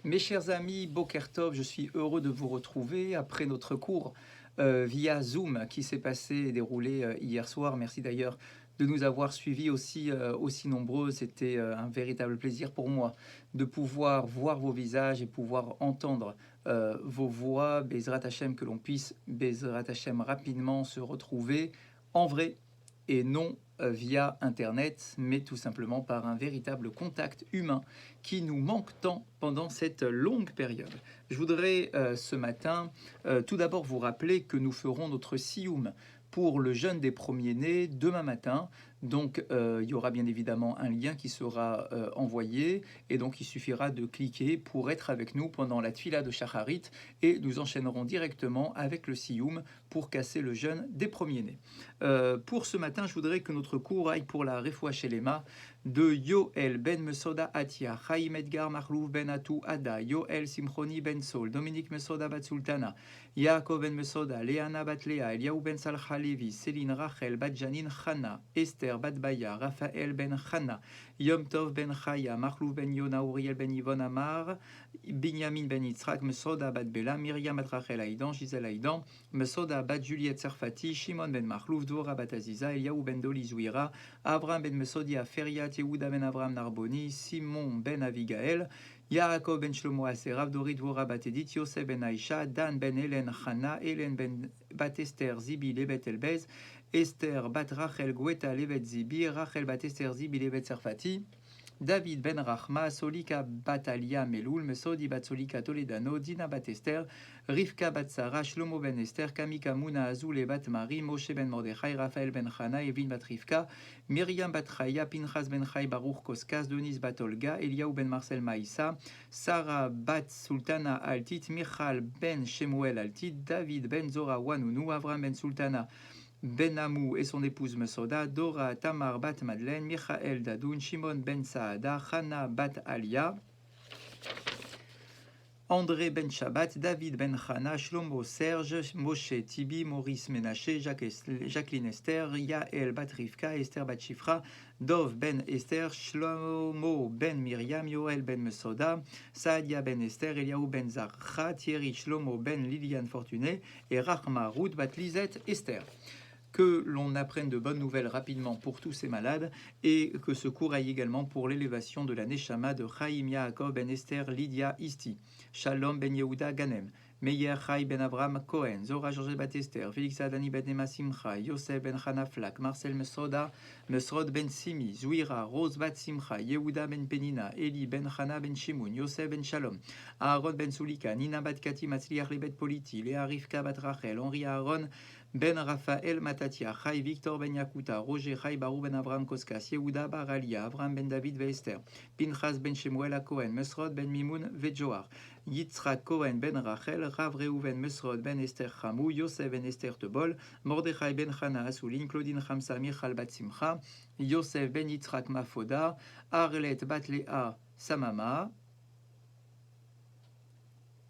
Mes chers amis, Boker Tov, je suis heureux de vous retrouver après notre cours via Zoom qui s'est passé et déroulé hier soir. Merci d'ailleurs de nous avoir suivis aussi nombreux. C'était un véritable plaisir pour moi de pouvoir voir vos visages et pouvoir entendre vos voix. Bezrat Hashem, que l'on puisse, Bezrat Hashem, rapidement se retrouver en vrai et non via Internet, mais tout simplement par un véritable contact humain qui nous manque tant pendant cette longue période. Je voudrais ce matin tout d'abord vous rappeler que nous ferons notre Sioum pour le jeûne des premiers-nés demain matin. Donc il y aura bien évidemment un lien qui sera envoyé et donc il suffira de cliquer pour être avec nous pendant la Tfila de Shacharit et nous enchaînerons directement avec le Sioum pour casser le jeûne des premiers-nés. Pour ce matin, je voudrais que notre cours aille pour la Refoua Shelema de Yoel ben Mesoda Atia, Chaim Edgar Marlouf ben Atou Ada, Yoel Simchoni ben Sol, Dominique Mesoda bat Sultana, Yaakov ben Mesoda, Leana bat Lea, Eliaou ben Salcha Levi, Céline Rachel bat Janine Chana, Esther bat Baya, Raphaël ben Chana, Yom Tov ben Chaya, Marlouf ben Yona, Uriel ben Yvon Amar, Binyamin ben Yitzhak, Mesoda bat Bela, Myriam bat Rachel Aïdan, Gisèle Aïdan, Mesoda bat Juliette Serfati, Shimon ben Marlouf, Dvora bat Aziza, Eliaou ben Doli Zouira, Abraham ben Mesodia, Feriat Yehuda ben Abraham Narboni, Simon ben Avigaël, Yaakov ben Shlomo Aserav, Dorit Dvora bat Edith, Yosef ben Aïcha, Dan ben Hélène Chana, Hélène ben bat Esther, Zibi Lebet Elbez, Esther bat Rachel Gweta Levet Zibi, Rachel bat Esther Zibi Levet Serfati, David ben Rachma, Solika Batalia Meloul, Mesodi bat Solika Toledano, Dina bat Esther, Rivka bat Sarah, Shlomo ben Esther, Kamika Muna Azul bat Marie, Moshe ben Mordechai, Raphaël ben Chana, Evin bat Rivka, Myriam bat Chaya, Pinchas ben Chai, Baruch Koskas, Denis bat Olga, Eliaou ben Marcel Maïssa, Sarah bat Sultana Altit, Michal ben Shemuel Altit, David ben Zora Wanunu, Avram ben Sultana Ben Amou et son épouse Mesoda, Dora Tamar bat Madeleine, Michael Dadoun, Shimon ben Saada, Hana bat Alia, André ben Shabbat, David ben Chana, Shlomo Serge, Moshe Tibi, Maurice Ménaché, Jacqueline Esther, Yael bat Rivka, Esther bat Shifra, Dov ben Esther, Shlomo ben Myriam, Yoel ben Mesoda, Saadia ben Esther, Eliaou ben Zarcha, Thierry Shlomo ben Liliane Fortuné et Rachma Ruth bat Lisette Esther. Que l'on apprenne de bonnes nouvelles rapidement pour tous ces malades et que ce cours aille également pour l'élévation de la Neshama de Chaim Yaakov ben Esther Lydia Isti, Shalom ben Yehuda Ganem, Meyer Chai ben Avram Cohen, Zora Georges bat Esther, Félix Adani ben Ema Simcha, Yosef ben Chana Flak, Marcel Mesroda, Mesrod ben Simi, Zouira, Rose bat Simcha, Yehuda ben Penina, Eli ben Chana ben Shimoun, Yosef ben Shalom, Aaron ben Sulika, Nina bat Kati Matzliach Libet Politi, Léa Rivka bat Rachel, Henri Aaron Ben Raphaël Matatia, Chai Victor Ben Yakuta, Roger Chai Barou Ben Avram Koskas, Yehuda Baralia, Avram Ben David Veester, Pinchas Ben Shemuel Cohen, Mesrod Ben Mimoun Vejoar, Yitzhak Cohen Ben Rachel, Rav Reuven Mesrod Ben Esther Chamou, Yosef Ben Esther Tebol, Mordechai Ben Chana Asoulin, Claudine Chamsa Michal Bat Simcha, Yosef Ben Yitzhak Mafoda, Arlet Bat Lea Samama,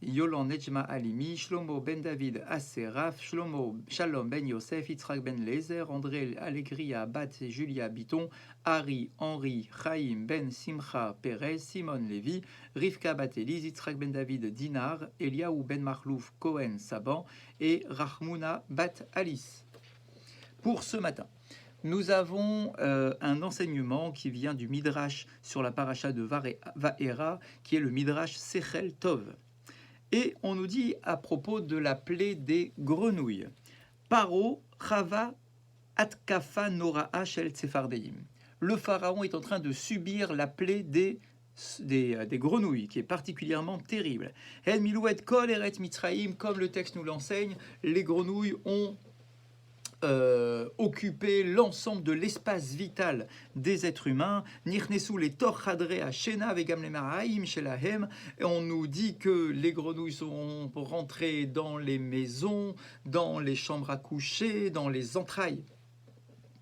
Yolan Nejma Alimi, Shlomo ben David Asseraf, Shlomo Shalom ben Yosef, Yitzhak ben Lezer, André Allegria Bat Julia Biton, Ari Henri Chaim ben Simcha Perez, Simon Lévi, Rivka bat Elise, Yitzhak ben David Dinar, Eliaou ben Marlouf Cohen Saban et Rahmouna bat Alice. Pour ce matin, nous avons un enseignement qui vient du Midrash sur la paracha de Vaera, qui est le Midrash Sechel Tov. Et on nous dit à propos de la plaie des grenouilles. Paro Chava Atkafa Noraa Shel Tsefardeim. Le pharaon est en train de subir la plaie des grenouilles, qui est particulièrement terrible. El Milouet Kol Eret Mitzraïm, comme le texte nous l'enseigne, les grenouilles ont occuper l'ensemble de l'espace vital des êtres humains. Nirnesu les torchadre à Shena vegam lemaraim shelahem. Et on nous dit que les grenouilles sont rentrées dans les maisons, dans les chambres à coucher, dans les entrailles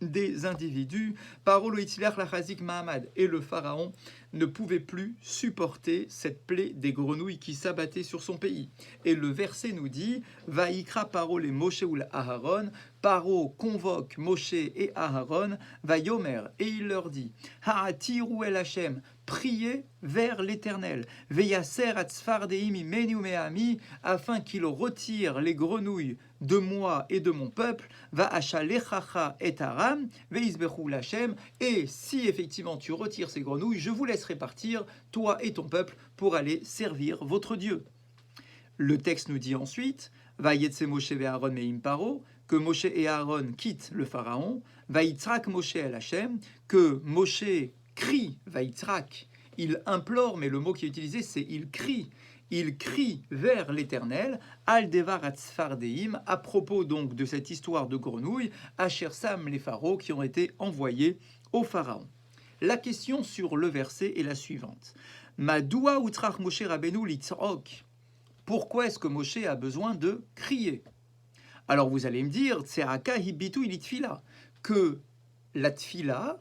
des individus. Parolo Itzliach Lachazik Mahamad. Et le pharaon ne pouvait plus supporter cette plaie des grenouilles qui s'abattaient sur son pays. Et le verset nous dit Vaïkra Paro les Moshe ou Aharon. Paro convoque Moshe et Aharon. Vayomer, et il leur dit Ha'atiru el Hashem, prier vers l'Éternel. Veyaser atzfardeim imenu me'ami, afin qu'il retire les grenouilles de moi et de mon peuple. Va achalechacha et aram, veisbechu lachem. Et si effectivement tu retires ces grenouilles, je vous laisserai partir, toi et ton peuple, pour aller servir votre Dieu. Le texte nous dit ensuite, va yetse Moshe ve'Aaron me'im paro, que Moshe et Aaron quittent le pharaon, va yitzrak Moshe el Hashem, que Moshe crie, va yitzrak, il implore, mais le mot qui est utilisé c'est il crie vers l'Éternel, al devar atzfardeim, à propos donc de cette histoire de grenouilles, asher sam les pharaons qui ont été envoyés au pharaon. La question sur le verset est la suivante. Madoua utrach Moshe Rabbeinu litzrok. Pourquoi est-ce que Moshe a besoin de crier? Alors vous allez me dire, Tseraka hibitu ilitfila, que la tfila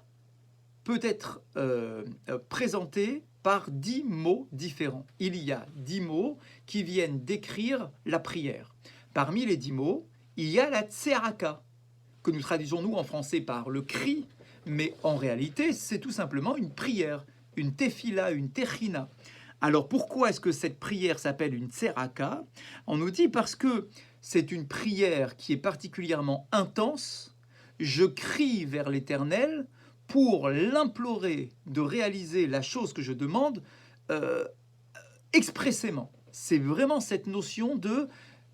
peut être présentée par 10 mots différents. Il y a 10 mots qui viennent décrire la prière. Parmi les 10 mots, il y a la tseraka, que nous traduisons nous en français par le cri, mais en réalité c'est tout simplement une prière, une tefila, une techina. Alors pourquoi est-ce que cette prière s'appelle une tseraka? On nous dit parce que c'est une prière qui est particulièrement intense. Je crie vers l'Éternel pour l'implorer de réaliser la chose que je demande expressément. C'est vraiment cette notion de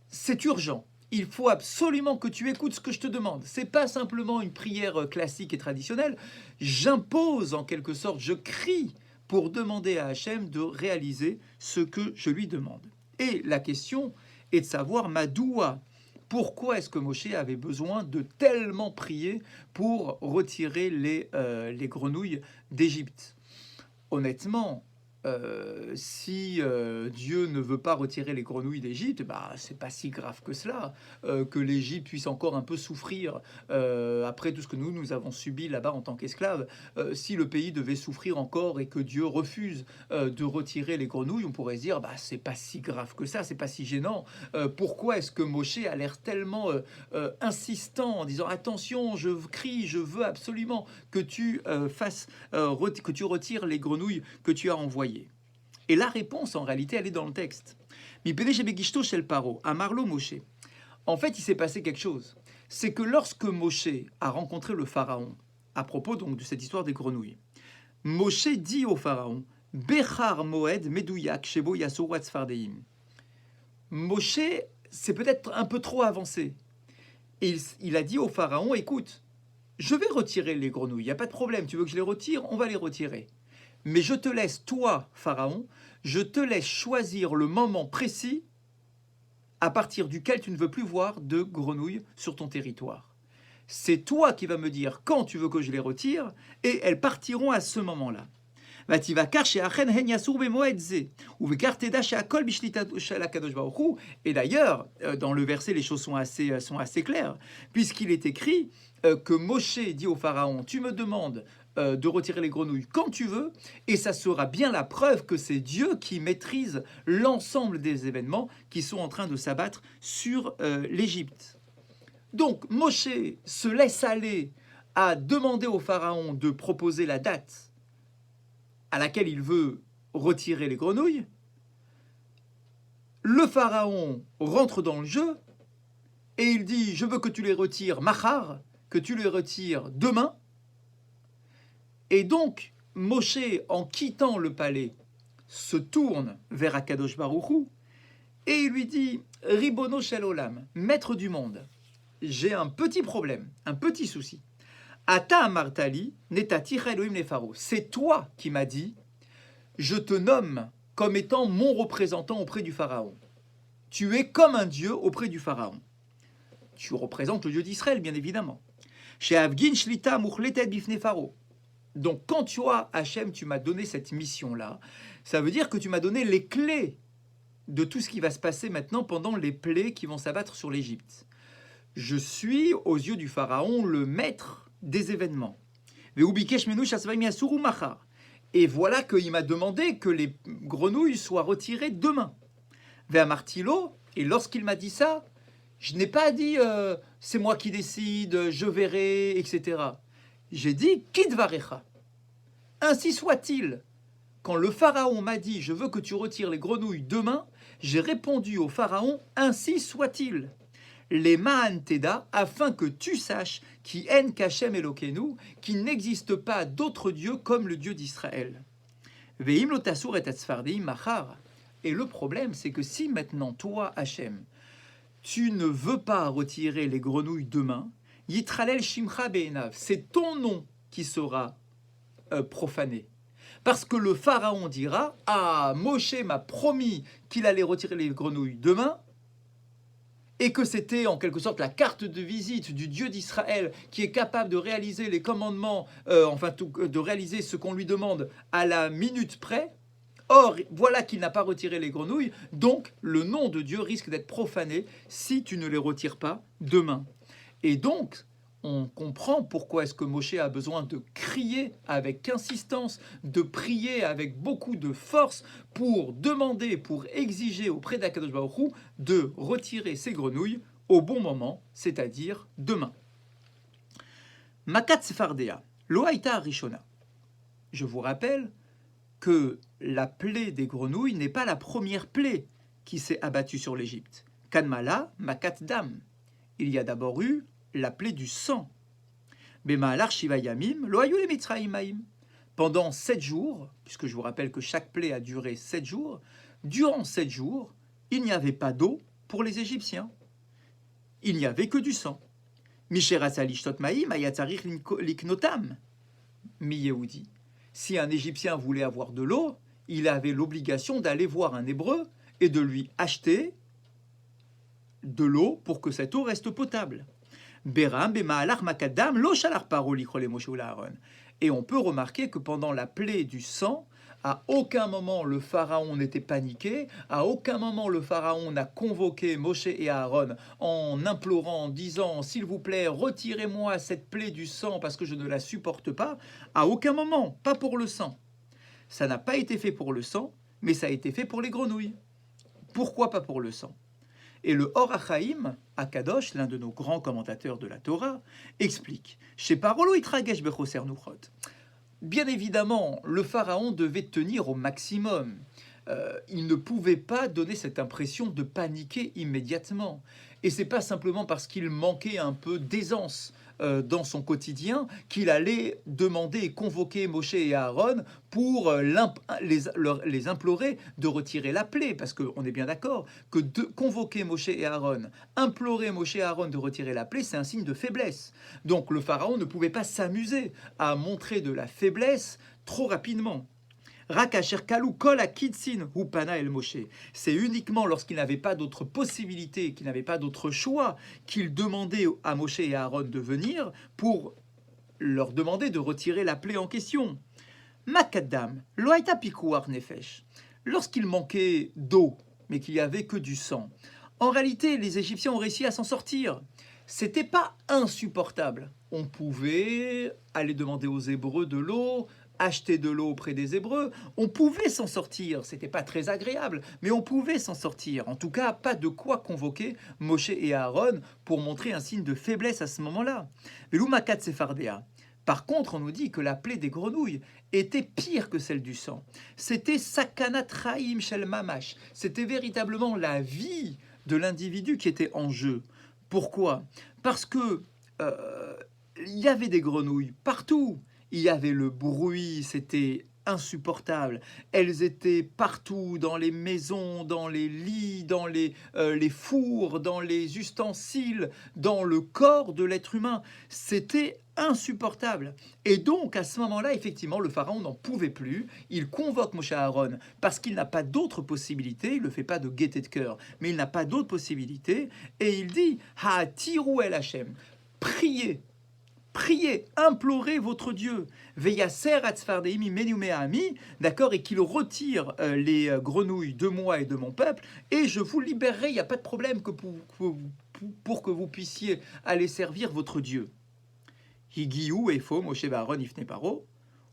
c'est urgent. Il faut absolument que tu écoutes ce que je te demande. C'est pas simplement une prière classique et traditionnelle. J'impose en quelque sorte, je crie pour demander à Hachem de réaliser ce que je lui demande. Et la question est de savoir, Madoua, pourquoi est-ce que Moshe avait besoin de tellement prier pour retirer les grenouilles d'Égypte? Honnêtement, si Dieu ne veut pas retirer les grenouilles d'Égypte, c'est pas si grave que cela, que l'Égypte puisse encore un peu souffrir après tout ce que nous avons subi là-bas en tant qu'esclaves. Si le pays devait souffrir encore et que Dieu refuse de retirer les grenouilles, on pourrait se dire c'est pas si grave que ça, c'est pas si gênant. Pourquoi est-ce que Moshe a l'air tellement insistant en disant attention, je crie, je veux absolument que tu que tu retires les grenouilles que tu as envoyées? Et la réponse, en réalité, elle est dans le texte. Amarlo Moshe. En fait, il s'est passé quelque chose. C'est que lorsque Moshe a rencontré le pharaon, à propos donc de cette histoire des grenouilles, Moshe dit au pharaon, Bechar Moed Medouyak Shebo Yasuru Atzfardeim. Moshe, c'est peut-être un peu trop avancé. Et il a dit au pharaon, écoute, je vais retirer les grenouilles, il n'y a pas de problème, tu veux que je les retire, on va les retirer. Mais je te laisse, toi, Pharaon, je te laisse choisir le moment précis à partir duquel tu ne veux plus voir de grenouilles sur ton territoire. C'est toi qui vas me dire quand tu veux que je les retire, et elles partiront à ce moment-là. Et d'ailleurs, dans le verset, les choses sont assez claires, puisqu'il est écrit que Moshe dit au Pharaon, tu me demandes de retirer les grenouilles quand tu veux, et ça sera bien la preuve que c'est Dieu qui maîtrise l'ensemble des événements qui sont en train de s'abattre sur l'Égypte. Donc Moshe se laisse aller à demander au Pharaon de proposer la date à laquelle il veut retirer les grenouilles. Le Pharaon rentre dans le jeu et il dit « Je veux que tu les retires machar, que tu les retires demain ». Et donc, Moshe, en quittant le palais, se tourne vers Akadosh Baruch Hu et il lui dit « Ribono shel olam, maître du monde, j'ai un petit problème, un petit souci. Ata amartali netaticha Elohim lefaro. C'est toi qui m'as dit « Je te nomme comme étant mon représentant auprès du Pharaon. Tu es comme un dieu auprès du Pharaon. » Tu représentes le Dieu d'Israël, bien évidemment. Chez Avgin shlita muchletet bifne Pharaon. Donc, quand tu as Hachem, tu m'as donné cette mission-là, ça veut dire que tu m'as donné les clés de tout ce qui va se passer maintenant pendant les plaies qui vont s'abattre sur l'Égypte. Je suis, aux yeux du Pharaon, le maître des événements. Et voilà qu'il m'a demandé que les grenouilles soient retirées demain. Et lorsqu'il m'a dit ça, je n'ai pas dit c'est moi qui décide, je verrai, etc. J'ai dit Kidvarecha. Ainsi soit-il. quand le pharaon m'a dit « Je veux que tu retires les grenouilles demain », j'ai répondu au pharaon « Ainsi soit-il » les Ma'an Teda, afin que tu saches qui en Kachem Elokeinu, qu'il n'existe pas d'autre Dieu comme le Dieu d'Israël. Ve'im lo tasur et atzfardim machar. Et le problème, c'est que si maintenant, toi, Hachem, tu ne veux pas retirer les grenouilles demain, Yitralel Shimcha Be'enav, c'est ton nom qui sera profané. Parce que le pharaon dira « Ah, Moshe m'a promis qu'il allait retirer les grenouilles demain, et que c'était en quelque sorte la carte de visite du Dieu d'Israël qui est capable de réaliser les commandements, de réaliser ce qu'on lui demande à la minute près. Or, voilà qu'il n'a pas retiré les grenouilles, donc le nom de Dieu risque d'être profané si tu ne les retires pas demain. » Et donc, on comprend pourquoi est-ce que Moshe a besoin de crier avec insistance, de prier avec beaucoup de force pour demander, pour exiger auprès d'Akadosh Baruch Hu de retirer ces grenouilles au bon moment, c'est-à-dire demain. Makat Sefardea, lo haïta rishona. Je vous rappelle que la plaie des grenouilles n'est pas la première plaie qui s'est abattue sur l'Égypte. Kanmala, Makat Dam. Il y a d'abord eu la plaie du sang. Pendant 7 jours, puisque je vous rappelle que chaque plaie a duré 7 jours, durant 7 jours, il n'y avait pas d'eau pour les Égyptiens. Il n'y avait que du sang. Si un Égyptien voulait avoir de l'eau, il avait l'obligation d'aller voir un Hébreu et de lui acheter de l'eau pour que cette eau reste potable. Et on peut remarquer que pendant la plaie du sang, à aucun moment le pharaon n'était paniqué, à aucun moment le pharaon n'a convoqué Moshe et Aaron en implorant, en disant « S'il vous plaît, retirez-moi cette plaie du sang parce que je ne la supporte pas ». À aucun moment, pas pour le sang. Ça n'a pas été fait pour le sang, mais ça a été fait pour les grenouilles. Pourquoi pas pour le sang ? Et le Or HaChaim, Akadosh, l'un de nos grands commentateurs de la Torah, explique chez Parolo Itragesh Bechoser Nuchot. Bien évidemment, le pharaon devait tenir au maximum. Il ne pouvait pas donner cette impression de paniquer immédiatement. Et c'est pas simplement parce qu'il manquait un peu d'aisance dans son quotidien qu'il allait demander et convoquer Moshe et Aaron pour les implorer de retirer la plaie, parce qu'on est bien d'accord que de convoquer Moshe et Aaron, implorer Moshe et Aaron de retirer la plaie, c'est un signe de faiblesse. Donc le pharaon ne pouvait pas s'amuser à montrer de la faiblesse trop rapidement. C'est uniquement lorsqu'il n'avait pas d'autre possibilité, qu'il n'avait pas d'autre choix, qu'il demandait à Moshe et à Aaron de venir pour leur demander de retirer la plaie en question. Makadam, loaita pikuar nefesh. Lorsqu'il manquait d'eau, mais qu'il n'y avait que du sang, en réalité, les Égyptiens ont réussi à s'en sortir. C'était pas insupportable. On pouvait aller demander aux Hébreux de l'eau, acheter de l'eau auprès des Hébreux, on pouvait s'en sortir, c'était pas très agréable, mais on pouvait s'en sortir. En tout cas, pas de quoi convoquer Moshe et Aaron pour montrer un signe de faiblesse à ce moment-là. Makat Sefardea. Par contre, on nous dit que la plaie des grenouilles était pire que celle du sang. C'était sakanat raim shel mamash. C'était véritablement la vie de l'individu qui était en jeu. Pourquoi ? Parce que il y avait des grenouilles partout. Il y avait le bruit, c'était insupportable. Elles étaient partout, dans les maisons, dans les lits, dans les fours, dans les ustensiles, dans le corps de l'être humain. C'était insupportable. Et donc, à ce moment-là, effectivement, le pharaon n'en pouvait plus. Il convoque Moshe Aaron parce qu'il n'a pas d'autre possibilité. Il ne le fait pas de gaieté de cœur, mais il n'a pas d'autre possibilité. Et il dit « Ha'atiru el Hashem » priez. Priez, implorez votre Dieu, d'accord, et qu'il retire les grenouilles de moi et de mon peuple, et je vous libérerai, il n'y a pas de problème que pour que vous puissiez aller servir votre Dieu. Higiu efo Moshe Aaron ifne paro,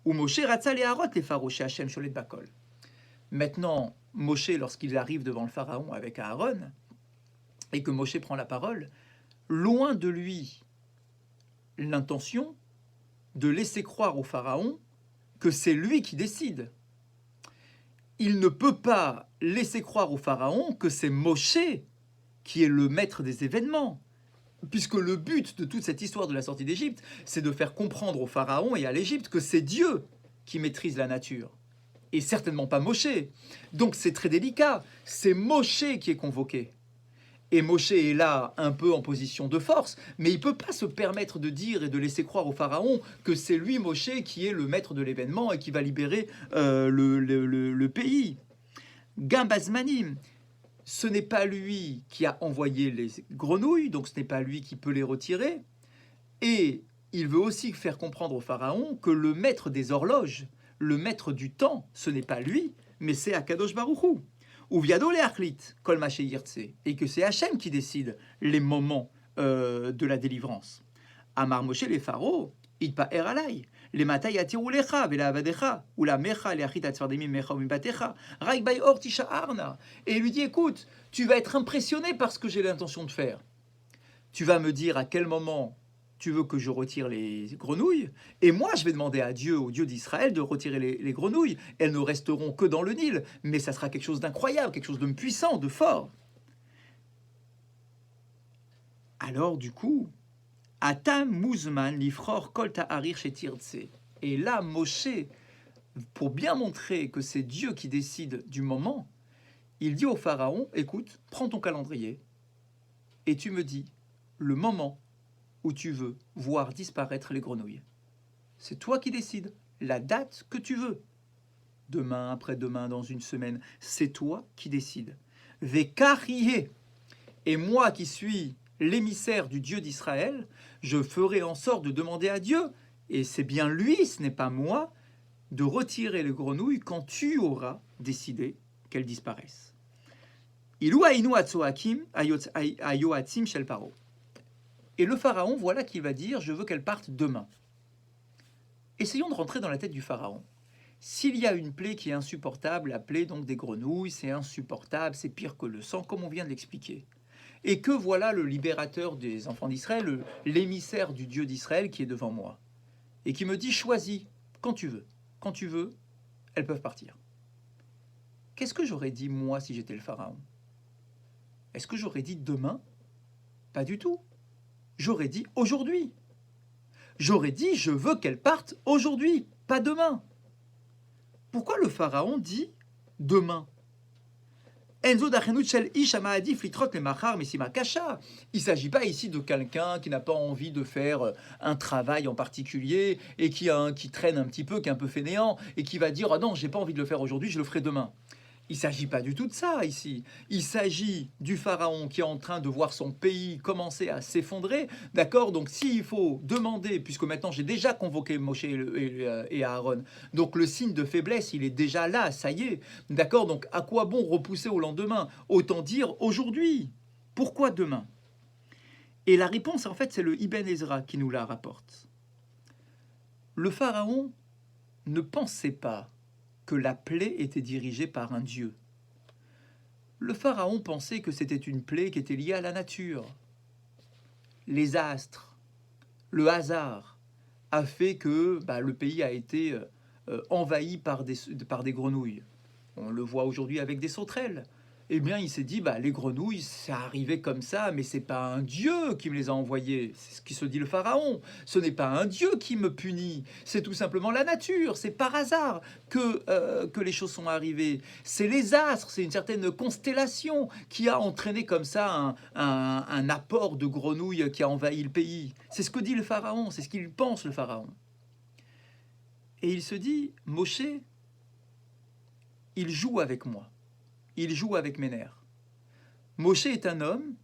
ou Moshe ratza le harot le pharaon chez Hashem sholet bakol. Maintenant, Moshe, lorsqu'il arrive devant le pharaon avec Aaron, et que Moshe prend la parole, loin de lui l'intention de laisser croire au pharaon que c'est lui qui décide. il ne peut pas laisser croire au pharaon que c'est Moshe qui est le maître des événements. Puisque le but de toute cette histoire de la sortie d'Égypte, c'est de faire comprendre au pharaon et à l'Égypte que c'est Dieu qui maîtrise la nature. Et certainement pas Moshe. Donc c'est très délicat. C'est Moshe qui est convoqué. Et Moshe est là un peu en position de force, mais il ne peut pas se permettre de dire et de laisser croire au pharaon que c'est lui, Moshe, qui est le maître de l'événement et qui va libérer le pays. Gambazmanim, ce n'est pas lui qui a envoyé les grenouilles, donc ce n'est pas lui qui peut les retirer. Et il veut aussi faire comprendre au pharaon que le maître des horloges, le maître du temps, ce n'est pas lui, mais c'est Akadosh Baruch Hu. Ou Viado Leachlit, Kol Mashe Yirtse, et que c'est Hachem qui décide les moments de la délivrance. Amar Moshe les pharaons, Itpa Eralai, les matai atiru lecha vela avadecha, ou la mecha leachit atzvardemim mecha umibatecha, raik bay or tisha arna. Et il lui dit, écoute, tu vas être impressionné par ce que j'ai l'intention de faire. Tu vas me dire à quel moment tu veux que je retire les grenouilles, et moi je vais demander à Dieu, au Dieu d'Israël, de retirer les grenouilles. Elles ne resteront que dans le Nil, mais ça sera quelque chose d'incroyable, quelque chose de puissant, de fort. Alors du coup, Atam Muzman Lifror Kol Ta'arir Shetirtse. Et là, Moshe, pour bien montrer que c'est Dieu qui décide du moment, il dit au pharaon, écoute, prends ton calendrier, et tu me dis le moment où tu veux voir disparaître les grenouilles. C'est toi qui décides, la date que tu veux. Demain, après-demain, dans une semaine, c'est toi qui décides. Vekariye. Et moi qui suis l'émissaire du Dieu d'Israël, je ferai en sorte de demander à Dieu, et c'est bien lui, ce n'est pas moi, de retirer les grenouilles quand tu auras décidé qu'elles disparaissent. Ilou ainu atzoakim ayoatzim shel paro. Et le pharaon, voilà qu'il va dire, je veux qu'elle parte demain. Essayons de rentrer dans la tête du pharaon. S'il y a une plaie qui est insupportable, la plaie donc des grenouilles, c'est insupportable, c'est pire que le sang, comme on vient de l'expliquer. Et que voilà le libérateur des enfants d'Israël, l'émissaire du Dieu d'Israël qui est devant moi. Et qui me dit, choisis, quand tu veux. Quand tu veux, elles peuvent partir. Qu'est-ce que j'aurais dit, moi, si j'étais le pharaon? Est-ce que j'aurais dit demain? Pas du tout. J'aurais dit aujourd'hui. J'aurais dit je veux qu'elle parte aujourd'hui, pas demain. Pourquoi le pharaon dit demain? Il ne s'agit pas ici de quelqu'un qui n'a pas envie de faire un travail en particulier et qui traîne un petit peu, qui est un peu fainéant et qui va dire ah non, j'ai pas envie de le faire aujourd'hui, je le ferai demain. Il ne s'agit pas du tout de ça ici. Il s'agit du pharaon qui est en train de voir son pays commencer à s'effondrer. D'accord? Donc s'il faut demander, puisque maintenant j'ai déjà convoqué Moshe et Aaron, donc le signe de faiblesse, il est déjà là, ça y est. D'accord? Donc à quoi bon repousser au lendemain? Autant dire aujourd'hui. Pourquoi demain? Et la réponse, en fait, c'est le Ibn Ezra qui nous la rapporte. Le pharaon ne pensait pas que la plaie était dirigée par un dieu. Le pharaon pensait que c'était une plaie qui était liée à la nature. Les astres, le hasard a fait que le pays a été envahi par des grenouilles. On le voit aujourd'hui avec des sauterelles. Eh bien, il s'est dit, les grenouilles, c'est arrivé comme ça, mais c'est pas un dieu qui me les a envoyées. C'est ce qui se dit le pharaon. Ce n'est pas un dieu qui me punit. C'est tout simplement la nature. C'est par hasard que les choses sont arrivées. C'est les astres, c'est une certaine constellation qui a entraîné comme ça un apport de grenouilles qui a envahi le pays. C'est ce que dit le pharaon, c'est ce qu'il pense le pharaon. Et il se dit, Moshe, il joue avec moi. Il joue avec mes nerfs. Moshe est un homme,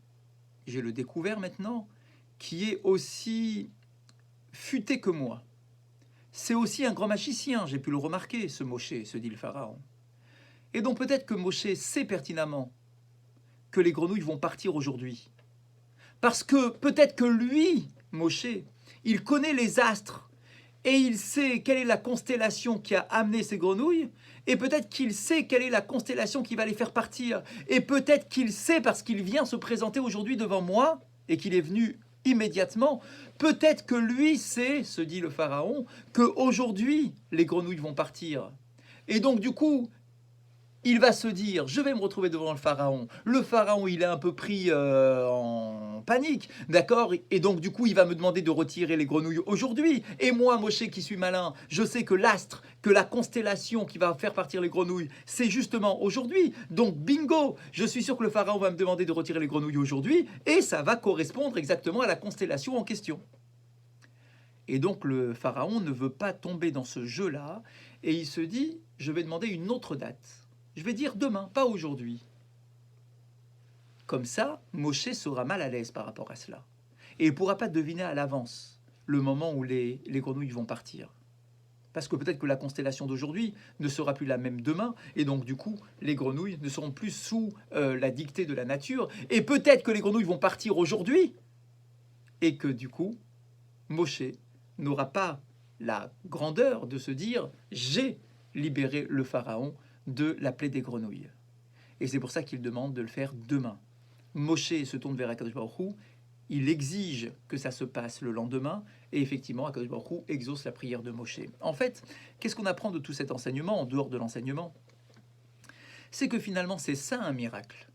j'ai le découvert maintenant, qui est aussi futé que moi. C'est aussi un grand magicien, j'ai pu le remarquer, ce Moshe, se dit le pharaon. Et donc peut-être que Moshe sait pertinemment que les grenouilles vont partir aujourd'hui. Parce que peut-être que lui, Moshe, il connaît les astres et il sait quelle est la constellation qui a amené ces grenouilles, et peut-être qu'il sait quelle est la constellation qui va les faire partir, et peut-être qu'il sait parce qu'il vient se présenter aujourd'hui devant moi, et qu'il est venu immédiatement, peut-être que lui sait, se dit le pharaon, qu'aujourd'hui les grenouilles vont partir. Et donc du coup, il va se dire, je vais me retrouver devant le pharaon. Le pharaon, il est un peu pris en panique, d'accord? Et donc, du coup, il va me demander de retirer les grenouilles aujourd'hui. Et moi, Moshe, qui suis malin, je sais que l'astre, que la constellation qui va faire partir les grenouilles, c'est justement aujourd'hui. Donc, bingo, je suis sûr que le pharaon va me demander de retirer les grenouilles aujourd'hui, et ça va correspondre exactement à la constellation en question. Et donc, le pharaon ne veut pas tomber dans ce jeu-là, et il se dit, je vais demander une autre date. Je vais dire demain, pas aujourd'hui. Comme ça, Moshe sera mal à l'aise par rapport à cela. Et il ne pourra pas deviner à l'avance le moment où les grenouilles vont partir. Parce que peut-être que la constellation d'aujourd'hui ne sera plus la même demain, et donc du coup, les grenouilles ne seront plus sous la dictée de la nature, et peut-être que les grenouilles vont partir aujourd'hui, et que du coup, Moshe n'aura pas la grandeur de se dire « j'ai libéré le pharaon de la plaie des grenouilles ». Et c'est pour ça qu'il demande de le faire demain. Moshe se tourne vers Akadosh Baruch Hu, il exige que ça se passe le lendemain, et effectivement, Akadosh Baruch Hu exauce la prière de Moshe. En fait, qu'est-ce qu'on apprend de tout cet enseignement, en dehors de l'enseignement? C'est que finalement, c'est ça un miracle.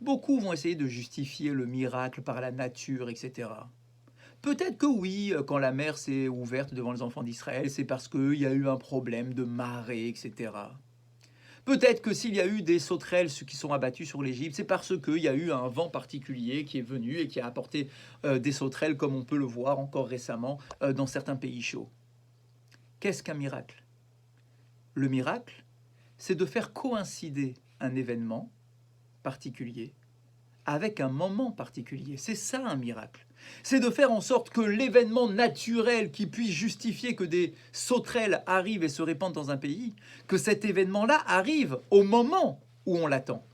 Beaucoup vont essayer de justifier le miracle par la nature, etc. Peut-être que oui, quand la mer s'est ouverte devant les enfants d'Israël, c'est parce qu'il y a eu un problème de marée, etc. Peut-être que s'il y a eu des sauterelles qui sont abattues sur l'Égypte, c'est parce qu'il y a eu un vent particulier qui est venu et qui a apporté des sauterelles, comme on peut le voir encore récemment dans certains pays chauds. Qu'est-ce qu'un miracle? Le miracle, c'est de faire coïncider un événement particulier avec un moment particulier. C'est ça un miracle. C'est de faire en sorte que l'événement naturel qui puisse justifier que des sauterelles arrivent et se répandent dans un pays, que cet événement-là arrive au moment où on l'attend.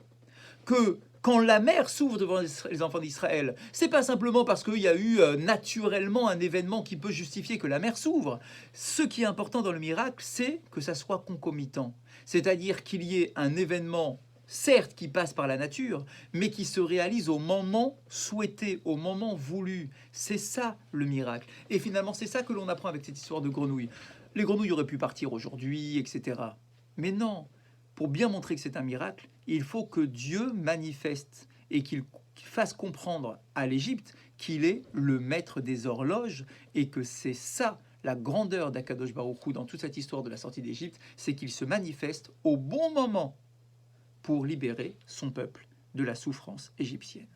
Que quand la mer s'ouvre devant les enfants d'Israël, c'est pas simplement parce qu'il y a eu naturellement un événement qui peut justifier que la mer s'ouvre. Ce qui est important dans le miracle, c'est que ça soit concomitant. C'est-à-dire qu'il y ait un événement certes qui passe par la nature, mais qui se réalise au moment souhaité, au moment voulu. C'est ça le miracle. Et finalement, c'est ça que l'on apprend avec cette histoire de grenouilles. Les grenouilles auraient pu partir aujourd'hui, etc. Mais non, pour bien montrer que c'est un miracle, il faut que Dieu manifeste et qu'il fasse comprendre à l'Égypte qu'il est le maître des horloges et que c'est ça la grandeur d'Akadosh Baruch Hu dans toute cette histoire de la sortie d'Égypte, c'est qu'il se manifeste au bon moment pour libérer son peuple de la souffrance égyptienne.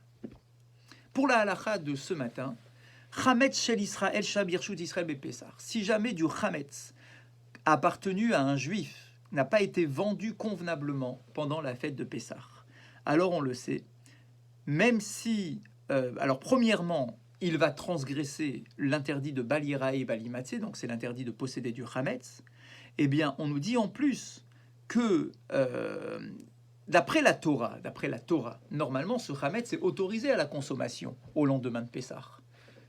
Pour la halakha de ce matin, Chametz shel Israël shabirshut Israël bepessar. Si jamais du Chametz appartenu à un juif n'a pas été vendu convenablement pendant la fête de Pessah, alors on le sait, même si, alors premièrement, il va transgresser l'interdit de Bal Yirae et Bal Yimatzeh, donc c'est l'interdit de posséder du Chametz, eh bien on nous dit en plus que d'après la Torah, normalement, ce Chametz est autorisé à la consommation au lendemain de Pessah.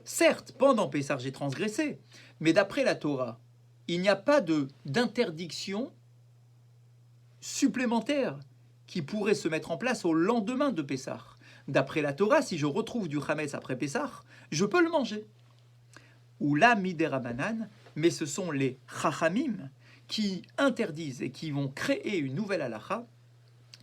Certes, pendant Pessah, j'ai transgressé, mais d'après la Torah, il n'y a pas d'interdiction supplémentaire qui pourrait se mettre en place au lendemain de Pessah. D'après la Torah, si je retrouve du Chametz après Pessah, je peux le manger. Ou la miderabanan, mais ce sont les Chachamim qui interdisent et qui vont créer une nouvelle halakha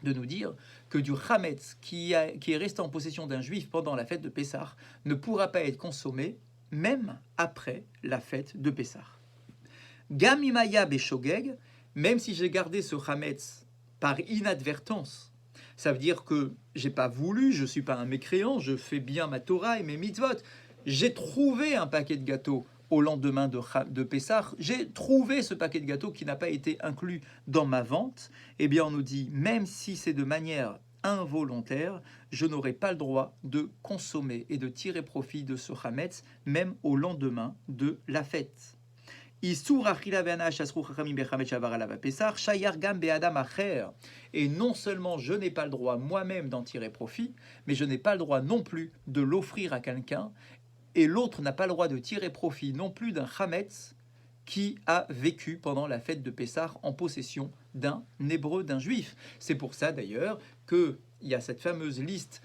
de nous dire que du Chametz qui est resté en possession d'un juif pendant la fête de Pessah ne pourra pas être consommé même après la fête de Pessah. Gamimaya beshogeg, même si j'ai gardé ce Chametz par inadvertance, ça veut dire que j'ai pas voulu, je suis pas un mécréant, je fais bien ma Torah et mes mitzvot. J'ai trouvé un paquet de gâteaux au lendemain de Pessah, j'ai trouvé ce paquet de gâteaux qui n'a pas été inclus dans ma vente. Eh bien, on nous dit, même si c'est de manière involontaire, je n'aurai pas le droit de consommer et de tirer profit de ce Chametz, même au lendemain de la fête. Et non seulement je n'ai pas le droit moi-même d'en tirer profit, mais je n'ai pas le droit non plus de l'offrir à quelqu'un, et l'autre n'a pas le droit de tirer profit non plus d'un Chametz qui a vécu pendant la fête de Pessah en possession d'un Hébreu, d'un Juif. C'est pour ça d'ailleurs qu'il y a cette fameuse liste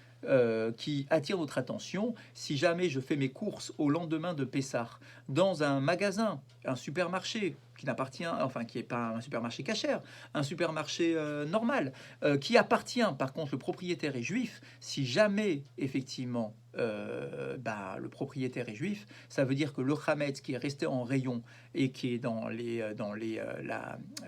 qui attire notre attention. Si jamais je fais mes courses au lendemain de Pessah dans un magasin, un supermarché, qui n'appartient, enfin qui n'est pas un supermarché cachère, un supermarché normal, qui appartient, par contre, le propriétaire est juif, si jamais effectivement le propriétaire est juif, ça veut dire que le Hametz qui est resté en rayon et qui est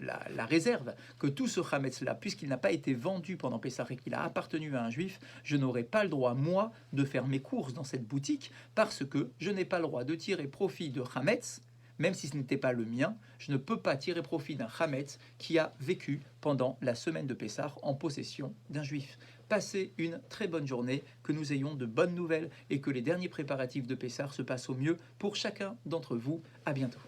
la réserve, que tout ce Hametz-là, puisqu'il n'a pas été vendu pendant Pessah et qu'il a appartenu à un juif, je n'aurai pas le droit, moi, de faire mes courses dans cette boutique parce que je n'ai pas le droit de tirer profit de Hametz, même si ce n'était pas le mien, je ne peux pas tirer profit d'un Hametz qui a vécu pendant la semaine de Pessah en possession d'un juif. Passez une très bonne journée, que nous ayons de bonnes nouvelles et que les derniers préparatifs de Pessah se passent au mieux pour chacun d'entre vous. À bientôt.